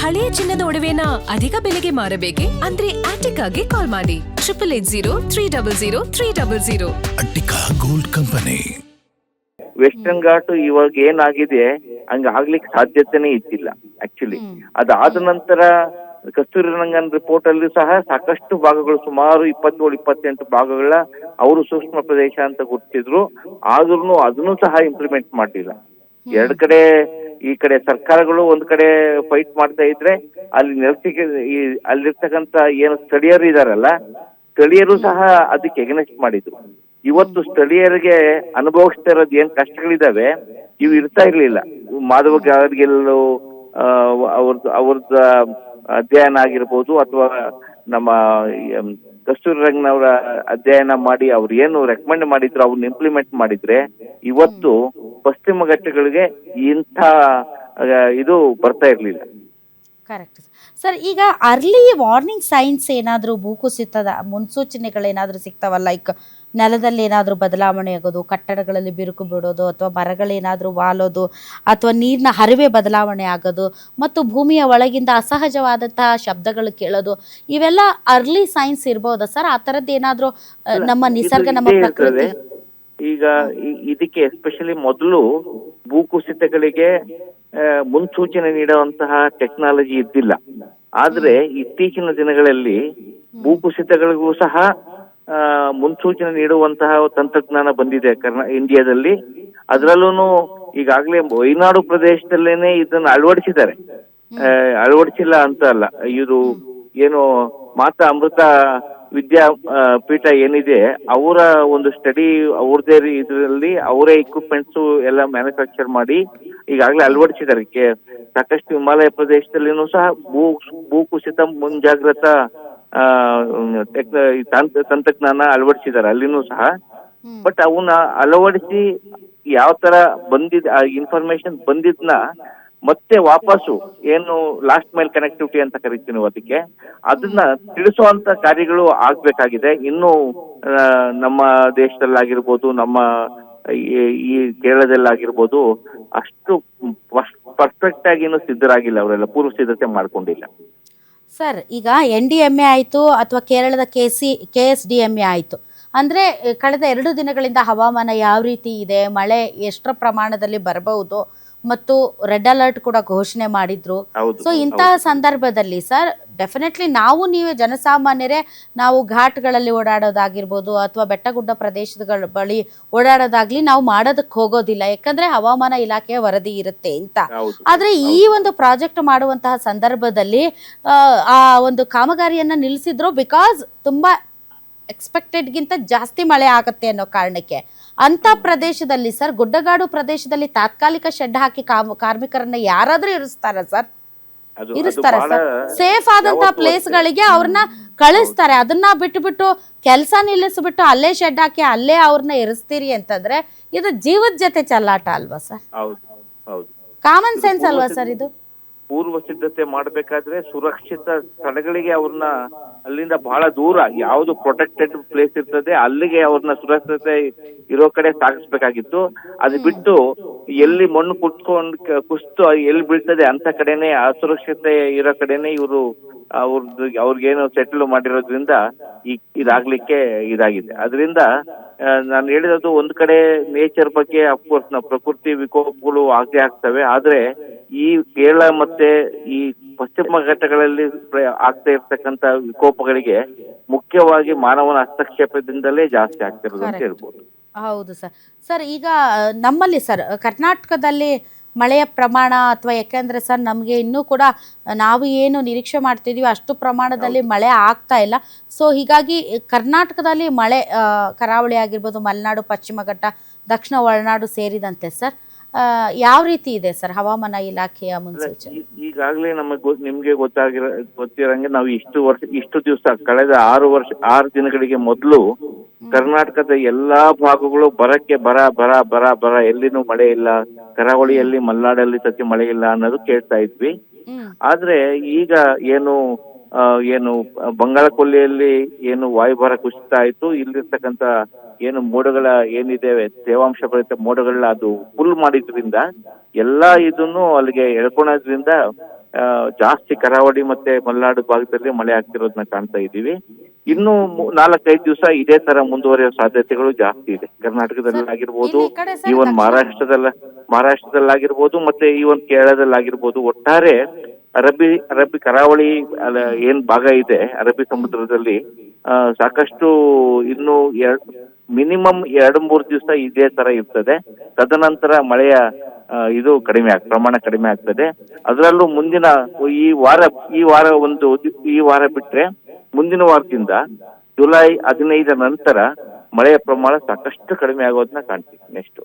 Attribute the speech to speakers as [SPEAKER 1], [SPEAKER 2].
[SPEAKER 1] ಹಳೆಯ ಚಿನ್ನದ ಒಡವೆನ ಅಧಿಕ ಬೆಲೆಗೆ ಮಾರಬೇಕೆ? ಅಂದ್ರೆ ಆಟಿಕಾಗೆ ಕಾಲ್ ಮಾಡಿ 8880
[SPEAKER 2] Attica gold company.
[SPEAKER 3] Western ghat ಇವಾಗ ಏನಾಗಿದೆ ಹಂಗ ಆಗ್ಲಿಕ್ಕೆ ಸಾಧ್ಯತೆನೇ ಇದ್ದಿಲ್ಲ ಆಕ್ಚುಲಿ. ಅದಾದ ನಂತರ ಕಸ್ತೂರಿ ರಂಗನ್ ರಿಪೋರ್ಟ್ ಅಲ್ಲಿ ಸಹ ಸಾಕಷ್ಟು ಭಾಗಗಳು, ಸುಮಾರು 27-28 ಭಾಗಗಳ ಅವರು ಸೂಕ್ಷ್ಮ ಪ್ರದೇಶ ಅಂತ ಗುರುತಿದ್ರು. ಆದ್ರೂ ಅದನ್ನು ಸಹ ಇಂಪ್ಲಿಮೆಂಟ್ ಮಾಡಲಿಲ್ಲ. ಎರಡ್ ಕಡೆ, ಈ ಕಡೆ ಸರ್ಕಾರಗಳು ಒಂದ್ ಕಡೆ ಫೈಟ್ ಮಾಡ್ತಾ ಇದ್ರೆ, ಅಲ್ಲಿ ಅಲ್ಲಿರ್ತಕ್ಕಂಥ ಏನು ಸ್ಥಳೀಯರು ಇದಾರಲ್ಲ, ಸ್ಥಳೀಯರು ಸಹ ಅದಕ್ಕೆ ಎಗನೆಸ್ಟ್ ಮಾಡಿದ್ರು. ಇವತ್ತು ಸ್ಥಳೀಯರಿಗೆ ಅನುಭವಿಸ್ತಾ ಇರೋದು ಏನ್ ಕಷ್ಟಗಳಿದಾವೆ ಇವು ಇರ್ತಾ ಇರ್ಲಿಲ್ಲ. ಮಾಧವ ಗಾಡ್ಗಿಲ್ಲು ಅವ್ರದ್ದು ಅಧ್ಯಯನ ಆಗಿರ್ಬೋದು, ಅಥವಾ ನಮ್ಮ ಕಸ್ತೂರಿ ರಂಗನವರ ಅಧ್ಯಯನ ಮಾಡಿ ಅವ್ರು ಏನು ರೆಕಮೆಂಡ್ ಮಾಡಿದ್ರು ಅವ್ರನ್ನ ಇಂಪ್ಲಿಮೆಂಟ್ ಮಾಡಿದ್ರೆ ಇವತ್ತು ಪಶ್ಚಿಮ ಘಟ್ಟಗಳಿಗೆ ಇಂಥ ಇದು ಬರ್ತಾ ಇರ್ಲಿಲ್ಲ.
[SPEAKER 4] Correct sir. ಈಗ ಅರ್ಲಿ ವಾರ್ನಿಂಗ್ ಸೈನ್ಸ್ ಏನಾದರೂ ಭೂಕುಸಿತದ ಮುನ್ಸೂಚನೆಗಳೇನಾದರೂ ಸಿಗ್ತಾವಲ್ಲ, ಲೈಕ್ ನೆಲದಲ್ಲಿ ಏನಾದರೂ ಬದಲಾವಣೆ ಆಗೋದು, ಕಟ್ಟಡಗಳಲ್ಲಿ ಬಿರುಕು ಬಿಡೋದು, ಅಥವಾ ಮರಗಳೇನಾದರೂ ವಾಲೋದು, ಅಥವಾ ನೀರಿನ ಹರಿವೆ ಬದಲಾವಣೆ ಆಗೋದು, ಮತ್ತು ಭೂಮಿಯ ಒಳಗಿಂದ ಅಸಹಜವಾದಂತಹ ಶಬ್ದಗಳು ಕೇಳೋದು, ಇವೆಲ್ಲ ಅರ್ಲಿ ಸೈನ್ಸ್ ಇರ್ಬೋದಾ ಸರ್? ಆ ಥರದ್ದು ಏನಾದರೂ ನಮ್ಮ ನಿಸರ್ಗ, ನಮ್ಮ ಪ್ರಕೃತಿ?
[SPEAKER 3] ಈಗ ಇದಕ್ಕೆ ಎಸ್ಪೆಷಲಿ ಮೊದಲು ಭೂಕುಸಿತಗಳಿಗೆ ಮುನ್ಸೂಚನೆ ನೀಡುವಂತಹ ಟೆಕ್ನಾಲಜಿ ಇದ್ದಿಲ್ಲ. ಆದ್ರೆ ಇತ್ತೀಚಿನ ದಿನಗಳಲ್ಲಿ ಭೂಕುಸಿತಗಳಿಗೂ ಸಹ ಮುನ್ಸೂಚನೆ ನೀಡುವಂತಹ ತಂತ್ರಜ್ಞಾನ ಬಂದಿದೆ ಇಂಡಿಯಾದಲ್ಲಿ. ಅದರಲ್ಲೂ ಈಗಾಗಲೇ ವಯನಾಡು ಪ್ರದೇಶದಲ್ಲೇನೆ ಇದನ್ನ ಅಳವಡಿಸಿದ್ದಾರೆ. ಅಳವಡಿಸಿಲ್ಲ ಅಂತ ಅಲ್ಲ, ಇದು ಏನು ಮಾತಾ ಅಮೃತ ವಿದ್ಯಾಪೀಠ ಏನಿದೆ, ಅವರ ಒಂದು ಸ್ಟಡಿ ಅವ್ರದೇ ಇದರಲ್ಲಿ ಅವರೇ ಇಕ್ವಿಪ್ಮೆಂಟ್ಸ್ ಎಲ್ಲ ಮ್ಯಾನುಫ್ಯಾಕ್ಚರ್ ಮಾಡಿ ಈಗಾಗಲೇ ಅಳವಡಿಸಿದ್ದಾರೆ. ಸಾಕಷ್ಟು ಹಿಮಾಲಯ ಪ್ರದೇಶದಲ್ಲಿನೂ ಸಹ ಭೂಕುಸಿತ ಮುಂಜಾಗ್ರತಾ ತಂತ್ರಜ್ಞಾನ ಅಳವಡಿಸಿದ್ದಾರೆ ಅಲ್ಲಿನೂ ಸಹ. ಬಟ್ ಅವನ್ನ ಅಳವಡಿಸಿ ಯಾವ ತರ ಬಂದಿದ್ ಇನ್ಫಾರ್ಮೇಶನ್ ಬಂದಿದ್ನ ಮತ್ತೆ ವಾಪಸ್ಸು ಏನು ಲಾಸ್ಟ್ ಮೈಲ್ ಕನೆಕ್ಟಿವಿಟಿ ಅಂತ ಕರಿತೀವಿ ಅದಕ್ಕೆ, ಅದನ್ನ ತಿಳಿಸುವಂತ ಕಾರ್ಯಗಳು ಆಗ್ಬೇಕಾಗಿದೆ. ಇನ್ನು ನಮ್ಮ ದೇಶದಲ್ಲಾಗಿರ್ಬೋದು, ನಮ್ಮ ಈ ಕೇರಳದಲ್ಲಾಗಿರ್ಬೋದು, ಅಷ್ಟು ಪರ್ಫೆಕ್ಟ್ ಆಗಿ ಇನ್ನೂ ಸಿದ್ಧರಾಗಿಲ್ಲ. ಅವರೆಲ್ಲ ಪೂರ್ವ ಸಿದ್ಧತೆ ಮಾಡ್ಕೊಂಡಿಲ್ಲ
[SPEAKER 4] ಸರ್. ಈಗ NDMA ಆಯಿತು ಅಥವಾ ಕೇರಳದ KSDMA ಆಯಿತು ಅಂದರೆ, ಕಳೆದ 2 ದಿನಗಳಿಂದ ಹವಾಮಾನ ಯಾವ ರೀತಿ ಇದೆ, ಮಳೆ ಎಷ್ಟರ ಪ್ರಮಾಣದಲ್ಲಿ ಬರಬಹುದು, ಮತ್ತು ರೆಡ್ ಅಲರ್ಟ್ ಕೂಡ ಘೋಷಣೆ ಮಾಡಿದ್ರು. ಸೊ ಇಂತಹ ಸಂದರ್ಭದಲ್ಲಿ ಸರ್, ಡೆಫಿನೆಟ್ಲಿ ನೀವೇ ಜನಸಾಮಾನ್ಯರೇ, ನಾವು ಘಾಟ್ಗಳಲ್ಲಿ ಓಡಾಡೋದಾಗಿರ್ಬೋದು, ಅಥವಾ ಬೆಟ್ಟಗುಡ್ಡ ಪ್ರದೇಶಗಳ ಬಳಿ ಓಡಾಡೋದಾಗ್ಲಿ ನಾವು ಮಾಡೋದಕ್ಕೆ ಹೋಗೋದಿಲ್ಲ, ಯಾಕಂದ್ರೆ ಹವಾಮಾನ ಇಲಾಖೆಯ ವರದಿ ಇರುತ್ತೆ ಅಂತ. ಆದ್ರೆ ಈ ಒಂದು ಪ್ರಾಜೆಕ್ಟ್ ಮಾಡುವಂತಹ ಸಂದರ್ಭದಲ್ಲಿ ಆ ಒಂದು ಕಾಮಗಾರಿಯನ್ನ ನಿಲ್ಲಿಸಿದ್ರು, ಬಿಕಾಸ್ ತುಂಬಾ ಎಕ್ಸ್ಪೆಕ್ಟೆಡ್ಗಿಂತ ಜಾಸ್ತಿ ಮಳೆ ಆಗುತ್ತೆ ಅನ್ನೋ ಕಾರಣಕ್ಕೆ. ಅಂತ ಪ್ರದೇಶದಲ್ಲಿ ಸರ್, ಗುಡ್ಡಗಾಡು ಪ್ರದೇಶದಲ್ಲಿ ತಾತ್ಕಾಲಿಕ ಶೆಡ್ ಹಾಕಿ ಕಾರ್ಮಿಕರನ್ನ ಯಾರಾದ್ರೂ ಇರಿಸ್ತಾರ ಸರ್? ಸೇಫ್ ಆದಂತಹ ಪ್ಲೇಸ್ಗಳಿಗೆ ಅವ್ರನ್ನ ಕಳಿಸ್ತಾರೆ. ಅದನ್ನ ಬಿಟ್ಟು ಕೆಲಸ ನಿಲ್ಲಿಸ್ಬಿಟ್ಟು ಅಲ್ಲೇ ಶೆಡ್ ಹಾಕಿ ಅಲ್ಲೇ ಅವ್ರನ್ನ ಇರಿಸ್ತೀರಿ ಅಂತಂದ್ರೆ ಇದು ಜೀವದ ಜೊತೆ ಚಲ್ಲಾಟ ಅಲ್ವಾ ಸರ್? ಕಾಮನ್ ಸೆನ್ಸ್ ಅಲ್ವಾ ಸರ್ ಇದು?
[SPEAKER 3] ಪೂರ್ವ ಸಿದ್ಧತೆ ಮಾಡ್ಬೇಕಾದ್ರೆ ಸುರಕ್ಷಿತ ಸ್ಥಳಗಳಿಗೆ ಅವ್ರನ್ನ, ಅಲ್ಲಿಂದ ಬಹಳ ದೂರ ಯಾವ್ದು ಪ್ರೊಟೆಕ್ಟೆಡ್ ಪ್ಲೇಸ್ ಇರ್ತದೆ ಅಲ್ಲಿಗೆ ಅವ್ರನ್ನ ಸುರಕ್ಷಿತ ಇರೋ ಕಡೆ ಸಾಗಿಸ್ಬೇಕಾಗಿತ್ತು. ಅದು ಬಿಟ್ಟು ಎಲ್ಲಿ ಮಣ್ಣು ಕುಸ್ತು ಎಲ್ಲಿ ಬೀಳ್ತದೆ ಅಂತ ಕಡೆನೆ, ಅಸುರಕ್ಷತೆ ಇರೋ ಕಡೆನೆ ಇವರು ಅವ್ರಿಗೇನು ಸೆಟಲ್ ಮಾಡಿರೋದ್ರಿಂದ ಇದಾಗ್ಲಿಕ್ಕೆ ಇದಾಗಿದೆ. ಅದರಿಂದ ನಾನು ಹೇಳಿರೋದು, ಒಂದ್ ಕಡೆ ನೇಚರ್ ಬಗ್ಗೆ ಅಫ್ಕೋರ್ಸ್ ನಾವು ಪ್ರಕೃತಿ ವಿಕೋಪಗಳು ಆಗೇ ಆಗ್ತವೆ. ಆದ್ರೆ ಈ ಕೇರಳ ಮತ್ತೆ ಈ ಪಶ್ಚಿಮ ಘಟ್ಟಗಳಲ್ಲಿ ಆಗ್ತಾ ಇರ್ತಕ್ಕಂಥ ವಿಕೋಪಗಳಿಗೆ ಮುಖ್ಯವಾಗಿ ಮಾನವನ ಹಸ್ತಕ್ಷೇಪದಿಂದಲೇ ಜಾಸ್ತಿ ಆಗ್ತಿರೋದು ಅಂತ ಹೇಳ್ಬೋದು.
[SPEAKER 4] ಹೌದು ಸರ್. ಸರ್, ಈಗ ನಮ್ಮಲ್ಲಿ ಸರ್ ಕರ್ನಾಟಕದಲ್ಲಿ ಮಳೆಯ ಪ್ರಮಾಣ, ಅಥವಾ ಯಾಕೆಂದರೆ ಸರ್ ನಮಗೆ ಇನ್ನೂ ಕೂಡ ನಾವು ಏನು ನಿರೀಕ್ಷೆ ಮಾಡ್ತಿದ್ದೀವಿ ಅಷ್ಟು ಪ್ರಮಾಣದಲ್ಲಿ ಮಳೆ ಆಗ್ತಾ ಇಲ್ಲ. ಸೊ ಹೀಗಾಗಿ ಕರ್ನಾಟಕದಲ್ಲಿ ಮಳೆ, ಕರಾವಳಿ ಆಗಿರ್ಬೋದು, ಮಲೆನಾಡು, ಪಶ್ಚಿಮ ಘಟ್ಟ, ದಕ್ಷಿಣ ಒಳನಾಡು ಸೇರಿದಂತೆ ಸರ್ ಯಾವ ರೀತಿ ಇದೆ ಸರ್ ಹವಾಮಾನ ಇಲಾಖೆಯ ಮುನ್ಸೂಚನೆ?
[SPEAKER 3] ಈಗಾಗಲೇ ನಿಮ್ಗೆ ಗೊತ್ತಿರಂಗೆ ನಾವು ಇಷ್ಟು ದಿವಸ ಕಳೆದ 6 ದಿನಗಳಿಗೆ ಮೊದಲು ಕರ್ನಾಟಕದ ಎಲ್ಲಾ ಭಾಗಗಳು ಬರ ಎಲ್ಲಿನೂ ಮಳೆ ಇಲ್ಲ, ಕರಾವಳಿಯಲ್ಲಿ ಮಲೆನಾಡಲ್ಲಿ ಸತಿ ಮಳೆ ಇಲ್ಲ ಅನ್ನೋದು ಕೇಳ್ತಾ ಇದ್ವಿ. ಆದ್ರೆ ಈಗ ಏನು ಬಂಗಾಳ ಕೊಲ್ಲಿಯಲ್ಲಿ ಏನು ವಾಯುಭಾರ ಕುಸಿತ ಆಯ್ತು, ಇಲ್ಲಿರ್ತಕ್ಕಂಥ ಏನು ಮೋಡಗಳ ಏನಿದೆ ತೇವಾಂಶ ಭರಿತ ಮೋಡಗಳನ್ನ ಅದು ಫುಲ್ ಮಾಡಿದ್ರಿಂದ ಎಲ್ಲಾ ಇದನ್ನು ಅಲ್ಲಿಗೆ ಎಳ್ಕೊಳೋದ್ರಿಂದ ಜಾಸ್ತಿ ಕರಾವಳಿ ಮತ್ತೆ ಮಲೆನಾಡು ಭಾಗದಲ್ಲಿ ಮಳೆ ಆಗ್ತಿರೋದನ್ನ ಕಾಣ್ತಾ ಇದ್ದೀವಿ. ಇನ್ನು 4-5 ದಿವಸ ಇದೇ ತರ ಮುಂದುವರಿಯೋ ಸಾಧ್ಯತೆಗಳು ಜಾಸ್ತಿ ಇದೆ. ಕರ್ನಾಟಕದಲ್ಲಿ ಆಗಿರ್ಬೋದು,
[SPEAKER 4] ಇಲ್ಲಿ ಈ ಕಡೆ ಸರ್
[SPEAKER 3] ಈವನ್ ಮಹಾರಾಷ್ಟ್ರದಲ್ಲಾಗಿರ್ಬೋದು, ಮತ್ತೆ ಈವನ್ ಕೇರಳದಲ್ಲಾಗಿರ್ಬೋದು. ಒಟ್ಟಾರೆ ಅರಬ್ಬಿ ಕರಾವಳಿ ಏನ್ ಭಾಗ ಇದೆ ಅರಬ್ಬಿ ಸಮುದ್ರದಲ್ಲಿ ಸಾಕಷ್ಟು ಇನ್ನು ಮಿನಿಮಮ್ 2-3 ದಿವಸ ಇದೇ ತರ ಇರ್ತದೆ. ತದನಂತರ ಮಳೆಯ ಇದು ಪ್ರಮಾಣ ಕಡಿಮೆ ಆಗ್ತದೆ. ಅದರಲ್ಲೂ ಮುಂದಿನ ಈ ವಾರ ಬಿಟ್ರೆ ಮುಂದಿನ ವಾರದಿಂದ ಜುಲೈ 15 ನಂತರ ಮಳೆಯ ಪ್ರಮಾಣ ಸಾಕಷ್ಟು ಕಡಿಮೆ ಆಗೋದನ್ನ ಕಾಣ್ತೀವಿ ನೆಕ್ಸ್ಟ್.